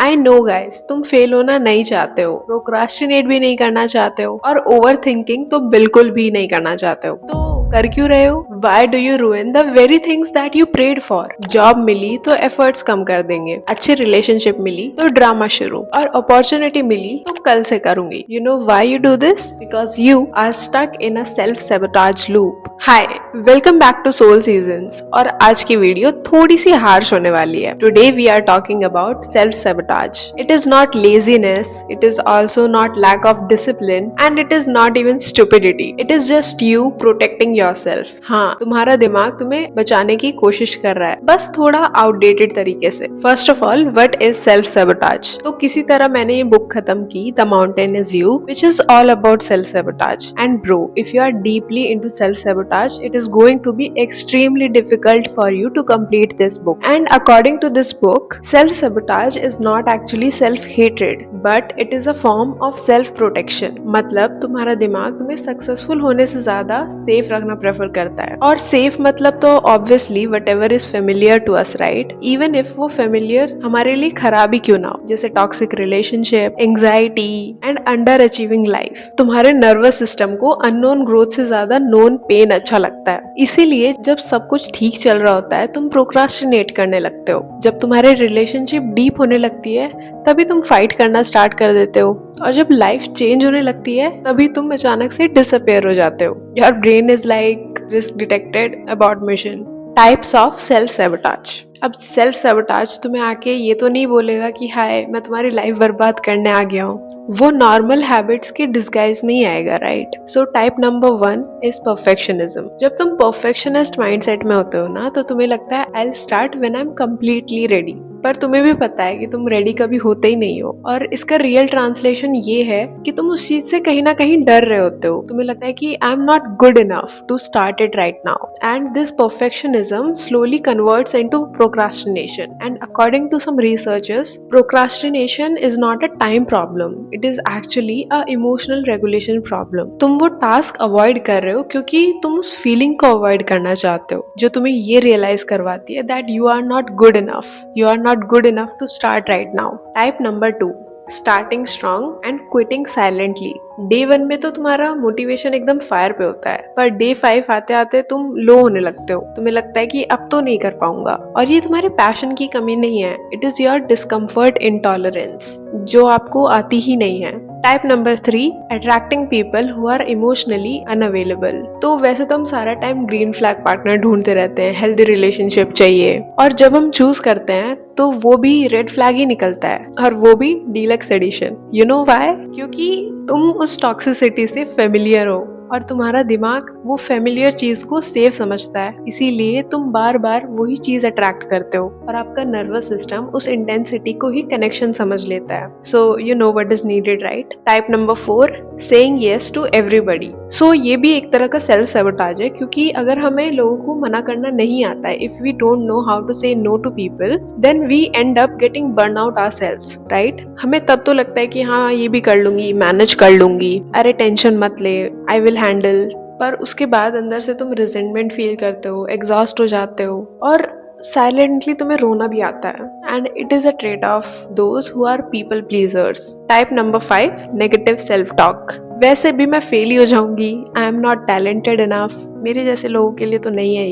I know guys, तुम fail होना नहीं चाहते हो, प्रोक्रास्टिनेट भी नहीं करना चाहते हो और ओवर थिंकिंग तो बिल्कुल भी नहीं करना चाहते हो। तो कर क्यों रहे हो? Why do you ruin the very things that you prayed for? Job मिली तो एफर्ट्स कम कर देंगे, अच्छी रिलेशनशिप मिली तो ड्रामा शुरू, और अपॉर्चुनिटी मिली तो कल से करूंगी। You know why you do this? Because you are stuck in a self sabotage loop. Hi, welcome back to Soul Seasons. और आज की वीडियो थोड़ी सी हार्श होने वाली है। Today we are talking about self sabotage. It is not laziness, it is also not lack of discipline, and it is not even stupidity. It is just you protecting yourself. हाँ, तुम्हारा दिमाग तुम्हें बचाने की कोशिश कर रहा है, बस थोड़ा आउटडेटेड तरीके से। First of all, what is self sabotage? तो किसी तरह मैंने ये बुक खत्म की, the mountain is you, which is all about self sabotage. And bro, if you are deeply into self sabotage, it is going to be extremely difficult for you to complete this book. And according to this book, self-sabotage is not actually self-hatred, but it is a form of self-protection. मतलब तुम्हारा दिमाग तुम्हें successful होने से ज्यादा safe रखना prefer करता है। और सेफ मतलब तो obviously whatever is familiar to us, right? Even if वो familiar हमारे लिए खराब ही क्यों ना हो, जैसे toxic relationship, anxiety and under achieving life. तुम्हारे नर्वस सिस्टम को अननोन ग्रोथ से ज्यादा नोन पेन अच्छा लगता है। इसीलिए जब सब कुछ ठीक चल रहा होता है तुम प्रोक्रास्टिनेट करने लगते हो। जब तुम्हारे रिलेशनशिप डीप होने लगती है तभी तुम फाइट करना स्टार्ट कर देते हो। और जब लाइफ चेंज होने लगती है तभी तुम अचानक से डिसअपियर हो जाते हो। Your brain is like risk detected, abort mission. Types of self sabotage. अब सेल्फ सेबोटाज तुम्हें आके ये तो नहीं बोलेगा कि हाय मैं तुम्हारी लाइफ बर्बाद करने आ गया हूँ। वो नॉर्मल हैबिट्स के डिस्गाइज में ही आएगा, right? So type number 1 is perfectionism. जब तुम परफेक्शनिस्ट माइंडसेट में होते हो ना, तो तुम्हें लगता है I will start when I am completely ready. पर तुम्हें भी पता है कि तुम रेडी कभी होते ही नहीं हो। और इसका रियल ट्रांसलेशन ये है कि तुम उस चीज से कहीं ना कहीं डर रहे होते हो। तुम्हें लगता है कि I am not good enough to start it right now. And this perfectionism slowly converts into procrastination. And according to some researchers, procrastination is not a time problem. It is actually a emotional regulation problem. तुम वो task avoid कर रहे हो क्योंकि तुम उस feeling को avoid करना चाहते हो जो तुम्हें ये रियलाइज करवाती है that you are not good enough, you are not good enough to start right now. Type number 2, starting strong and quitting silently. Day 1 में तो तुम्हारा मोटिवेशन एकदम फायर पे होता है, पर डे 5 आते आते तुम लो होने लगते हो। तुम्हें लगता है कि अब तो नहीं कर पाऊंगा। और ये तुम्हारे पैशन की कमी नहीं है, it is your discomfort intolerance जो आपको आती ही नहीं है। Type number 3, attracting people who are emotionally unavailable. तो वैसे तो हम सारा टाइम ग्रीन फ्लैग पार्टनर ढूंढते रहते हैं, हेल्दी रिलेशनशिप चाहिए, और जब हम चूज करते हैं तो वो भी रेड फ्लैग ही निकलता है, और वो भी deluxe edition. You know why? क्योंकि तुम उस टॉक्सिसिटी से फेमिलियर हो और तुम्हारा दिमाग वो फेमिलियर चीज को सेफ समझता है, इसीलिए तुम बार बार वही चीज अट्रैक्ट करते हो और आपका नर्वस सिस्टम उस इंटेंसिटी को ही कनेक्शन समझ लेता है। So you know what is needed, right? Type number 4, saying yes to everybody. So ये भी एक तरह का सेल्फ सेबोटाज है, क्योंकि अगर हमें लोगों को मना करना नहीं आता है, if we don't know how to say no to people, then we end up getting burn out ourselves, right? हमें तब तो लगता है कि हाँ ये भी कर लूंगी, मैनेज कर लूंगी, अरे टेंशन मत ले, आई विल हैंडल। पर उसके बाद अंदर से तुम रिजेंटमेंट फील करते हो, एग्जॉस्ट हो जाते हो, और साइलेंटली तुम्हें रोना भी आता है। And it is a trait of those who are people pleasers. Type number 5, negative self talk. वैसे भी मैं फेल ही हो जाऊंगी, I am not talented enough, मेरे जैसे लोगों के लिए तो नहीं है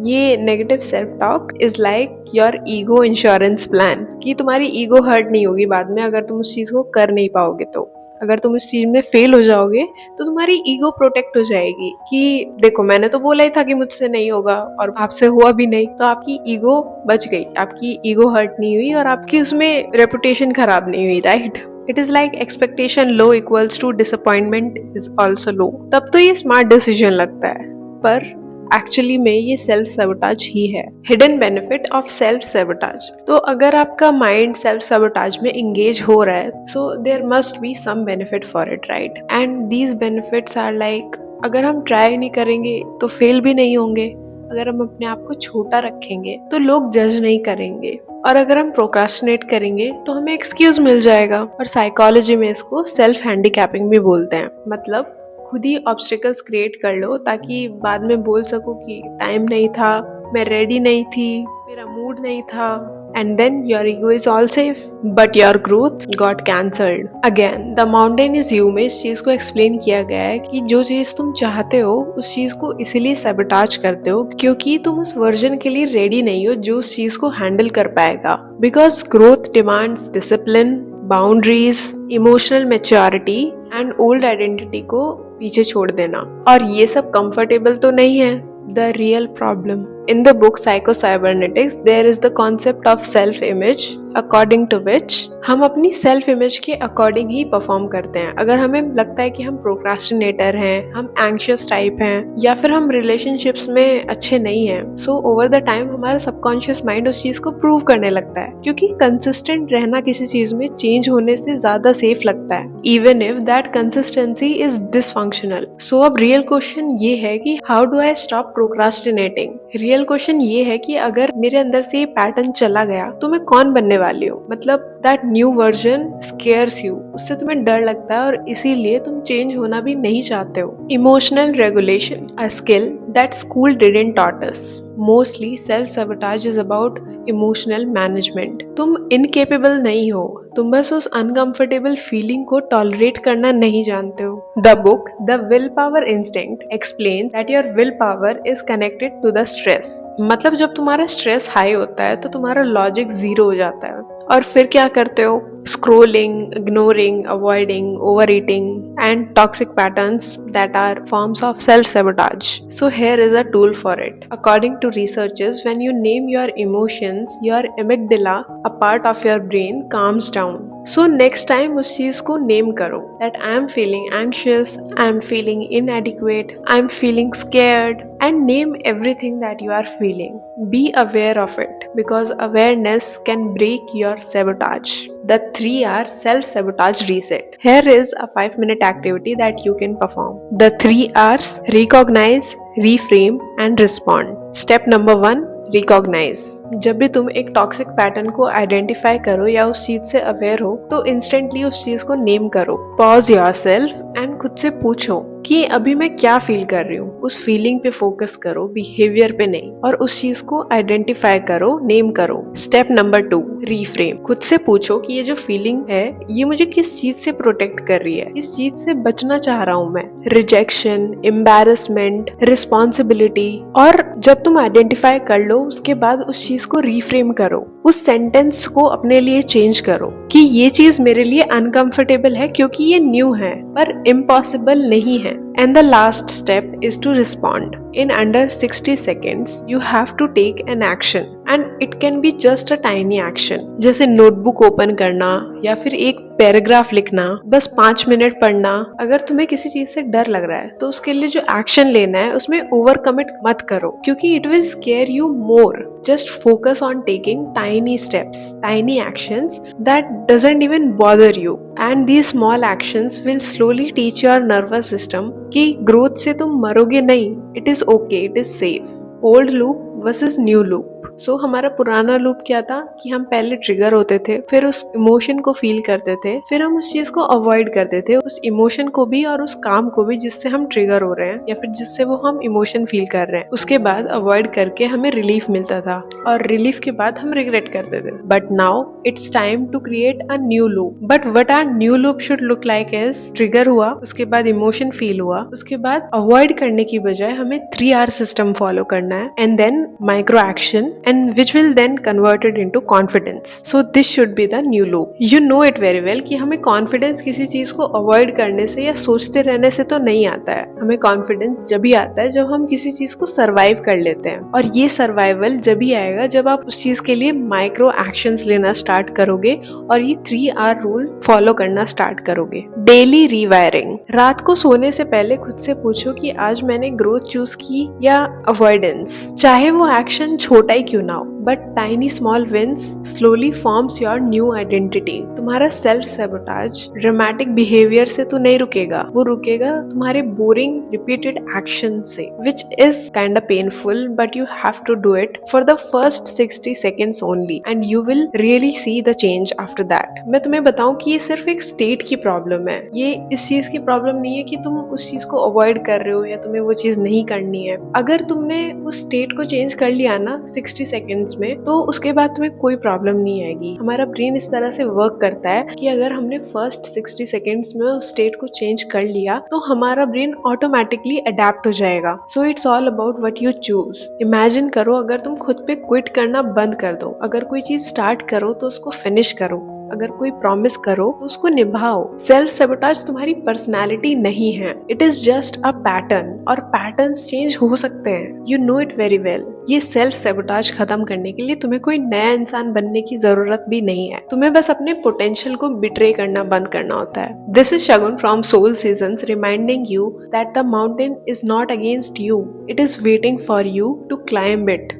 ये negative self talk is like your ego insurance plan, कि तुम्हारी ईगो हर्ट नहीं होगी बाद में अगर तुम उस चीज को कर नहीं पाओगे। तो अगर तुम इस चीज में फेल हो जाओगे तो तुम्हारी ईगो प्रोटेक्ट हो जाएगी कि देखो मैंने तो बोला ही था कि मुझसे नहीं होगा, और आपसे हुआ भी नहीं, तो आपकी ईगो बच गई, आपकी ईगो हर्ट नहीं हुई और आपकी उसमें रेपुटेशन खराब नहीं हुई, right? It is like expectation low equals to disappointment is also low. तब तो ये स्मार्ट डिसीजन लगता है, पर एक्चुअली में ये सेल्फ सेबोटाज ही है। Hidden benefit of self sabotage. तो अगर आपका माइंड सेल्फ सेबोटाज में एंगेज हो रहा है, so there must be some benefit for it, right? And these benefits are like, अगर हम ट्राई नहीं करेंगे तो फेल भी नहीं होंगे, अगर हम अपने आप को छोटा रखेंगे तो लोग जज नहीं करेंगे, और अगर हम प्रोक्रास्टिनेट करेंगे तो हमें एक्सक्यूज मिल जाएगा। और साइकोलॉजी में इसको सेल्फ हैंडीकैपिंग भी बोलते हैं। मतलब खुद ही ऑब्स्टिकल्स क्रिएट कर लो ताकि बाद में बोल सको कि टाइम नहीं था, मैं रेडी नहीं थी, मेरा मूड नहीं था, and then your ego is all safe, but your growth got cancelled. Again, the mountain is you में इस चीज को एक्सप्लेन किया गया है कि जो चीज तुम चाहते हो उस चीज को इसीलिए सबटाज करते हो क्योंकि तुम उस वर्जन के लिए रेडी नहीं हो जो उस चीज को हैंडल कर पाएगा. Because growth demands discipline, boundaries, emotional maturity and old identity को पीछे छोड़ देना. और ये सब कंफर्टेबल तो नहीं है. The real problem. In the book Psycho-Cybernetics, there is the concept of self-image, according to which हम अपनी self-image के according ही perform करते हैं. अगर हमें लगता है कि हम procrastinator हैं, हम anxious type हैं, या फिर हम relationships में अच्छे नहीं हैं, so over the time हमारा subconscious mind उस चीज को prove करने लगता है क्योंकि consistent रहना किसी चीज में change होने से ज्यादा safe लगता है, even if that consistency is dysfunctional. So अब real question ये है कि how do I stop procrastinating? Real question ये है कि अगर मेरे अंदर से ये पैटर्न चला गया तो मैं कौन बनने वाली हूँ. मतलब that new version scares you, उससे तुम्हें डर लगता है और इसीलिए तुम चेंज होना भी नहीं चाहते हो. Emotional regulation, a skill that school didn't taught us. Mostly self sabotage is about emotional management. तुम इनकेपेबल नहीं हो, तुम बस उस अनकंफर्टेबल फीलिंग को टॉलरेट करना नहीं जानते हो. The book the willpower instinct explains that your willpower is connected to the stress. मतलब जब तुम्हारा स्ट्रेस हाई होता है तो तुम्हारा लॉजिक जीरो हो जाता है और फिर क्या करते हो? Scrolling, ignoring, avoiding, overeating, and toxic patterns that are forms of self-sabotage. So here is a tool for it. According to researchers, when you name your emotions, your amygdala, a part of your brain, calms down. So next time उस चीज को name करो. That I am feeling anxious, I am feeling inadequate, I am feeling scared, and name everything that you are feeling. Be aware of it because awareness can break your sabotage. The 3R self-sabotage reset. Here is a 5-minute activity that you can perform. The 3 R's: recognize, reframe, and respond. Step number 1, recognise. जब भी तुम एक toxic pattern को identify करो या उस चीज से अवेयर हो तो इंस्टेंटली उस चीज को नेम करो. पॉज योरसेल्फ एंड खुद से पूछो कि अभी मैं क्या फील कर रही हूँ. उस फीलिंग पे फोकस करो, बिहेवियर पे नहीं, और उस चीज को आइडेंटिफाई करो, नेम करो. Step number 2, reframe. खुद से पूछो कि ये जो फीलिंग है ये मुझे किस चीज से प्रोटेक्ट कर रही है, किस चीज से बचना चाह रहा हूँ मैं. Rejection, embarrassment, responsibility. और जब तुम आइडेंटिफाई कर लो उसके बाद उस चीज को रीफ्रेम करो. उस सेंटेंस को अपने लिए चेंज करो कि ये चीज मेरे लिए अनकंफर्टेबल है क्योंकि ये न्यू है पर इम्पॉसिबल नहीं है. And the last step is to respond. In under 60 seconds, you have to take an action. And it can be just a tiny action. जैसे नोटबुक ओपन करना या फिर एक पैराग्राफ लिखना, बस 5 मिनट पढ़ना. अगर तुम्हें किसी चीज से डर लग रहा है तो उसके लिए जो एक्शन लेना है उसमें ओवर कमिट मत करो क्योंकि it will square you more. Just focus on taking tiny steps, tiny actions that doesn't even bother you. And these small actions will slowly teach your nervous system कि growth से तुम मरोगे नहीं. It is okay, it is safe. Old loop versus new loop. सो हमारा पुराना loop क्या था कि हम पहले ट्रिगर होते थे, फिर उस इमोशन को फील करते थे, फिर हम उस चीज को अवॉइड करते थे, उस इमोशन को भी और उस काम को भी जिससे हम ट्रिगर हो रहे हैं या फिर जिससे वो हम इमोशन फील कर रहे हैं. उसके बाद अवॉइड करके हमें रिलीफ मिलता था और रिलीफ के बाद हम रिग्रेट करते थे. But now it's time to create a new loop. But what are new loop should look like is: trigger हुआ, उसके बाद इमोशन फील हुआ, उसके बाद अवॉइड करने की बजाय हमें 3R सिस्टम फॉलो करना है, and then micro action, and which will then convert it into confidence. So this should be the new loop. You know it very well कि हमें confidence किसी चीज को avoid करने से या सोचते रहने से तो नहीं आता है. हमें confidence जब भी आता है जब हम किसी चीज को survive कर लेते हैं, और ये survival जब भी आएगा जब आप उस चीज के लिए micro actions लेना start करोगे और ये 3R rule follow करना start करोगे. Daily rewiring. रात को सोने से पहले खुद से पूछो कि आज मैंने growth choose की या avoidance. चाहे वो action छोटा ही क्यों ना हो, but tiny small wins slowly forms your new identity. तुम्हारा self sabotage dramatic behavior से तो नहीं रुकेगा, वो रुकेगा तुम्हारे boring repeated action से, which is kinda painful, but you have to do it for the first 60 seconds only, and you will really see the change after that. मैं तुम्हें बताऊं कि ये सिर्फ एक state की problem है, ये इस चीज की problem नहीं है कि तुम उस चीज को avoid कर रहे हो या तुम्हें वो चीज नहीं करनी है. अगर तुमने उस state को change कर लिया ना 60 seconds में, तो उसके बाद तुम्हें कोई प्रॉब्लम नहीं आएगी। हमारा ब्रेन इस तरह से वर्क करता है कि अगर हमने फर्स्ट 60 सेकेंड्स में उस स्टेट को चेंज कर लिया तो हमारा ब्रेन ऑटोमेटिकली अडेप्ट हो जाएगा। So it's all about what you choose. Imagine करो अगर तुम खुद पे क्विट करना बंद कर दो, अगर कोई चीज स्टार्ट करो तो उसको फिनिश करो, अगर कोई प्रॉमिस करो तो उसको निभाओ। सेल्फ सैबोटेज तुम्हारी पर्सनालिटी नहीं है, it is just a pattern, और पैटर्न्स चेंज हो सकते हैं, you know it very well. ये सेल्फ सैबोटेज खत्म करने के लिए तुम्हें कोई नया इंसान बनने की जरूरत भी नहीं है, तुम्हें बस अपने पोटेंशियल को बिट्रे करना बंद करना होता है। This is Shagun from Soul Seasons reminding you that the mountain is not against you, it is waiting for you to climb it.